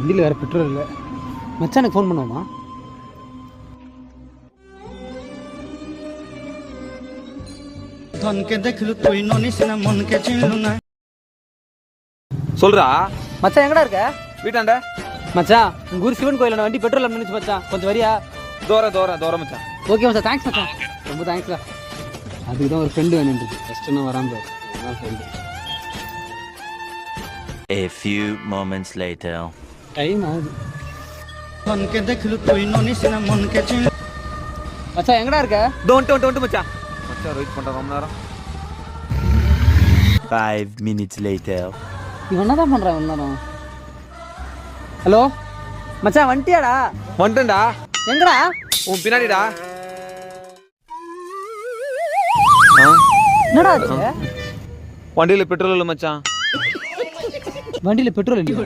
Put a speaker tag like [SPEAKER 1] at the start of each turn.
[SPEAKER 1] வண்டியில் வேறு பெட்ரோல் இல்லை. மச்சானுக்கு ஃபோன் பண்ணுவோமா?
[SPEAKER 2] சொல்றா
[SPEAKER 1] மச்சான் எங்கடா இருக்க?
[SPEAKER 2] வீட்டாண்ட
[SPEAKER 1] மச்சான் உங்கள் ஊர் சிவன் கோயிலில் வண்டி பெட்ரோல் நினைச்சு மச்சான், கொஞ்சம் வரியா?
[SPEAKER 2] தோரம் மச்சான்.
[SPEAKER 1] ஓகே மச்சான், தேங்க்ஸ் மச்சான், ரொம்ப தேங்க்ஸ்டா. அதுக்கு தான் ஒரு ஃப்ரெண்டு வேணுன்றது. ஃபஸ்ட்டு நான் வரான் பாரு, அதான் friend.
[SPEAKER 3] A few moments later.
[SPEAKER 1] Time ஆகுது. மச்சான் எங்கடா இருக்க?
[SPEAKER 2] டோன்ட் மச்சான். மச்சான் வெயிட் பண்ற ரொம்ப நேரம்.
[SPEAKER 3] 5 minutes later.
[SPEAKER 1] இவன் என்ன தான் பண்ணுறான் இவ்வளோ நேரம்? ஹலோ மச்சான், வந்துட்டியாடா?
[SPEAKER 2] வந்துட்டேன்டா.
[SPEAKER 1] எங்கடா?
[SPEAKER 2] உன் பின்னாடிடா.
[SPEAKER 1] என்னடா ஆச்சு?
[SPEAKER 2] வண்டியில பெட்ரோல் இல்லை மச்சான்.
[SPEAKER 1] வண்டியில் பெட்ரோல் இல்லையா?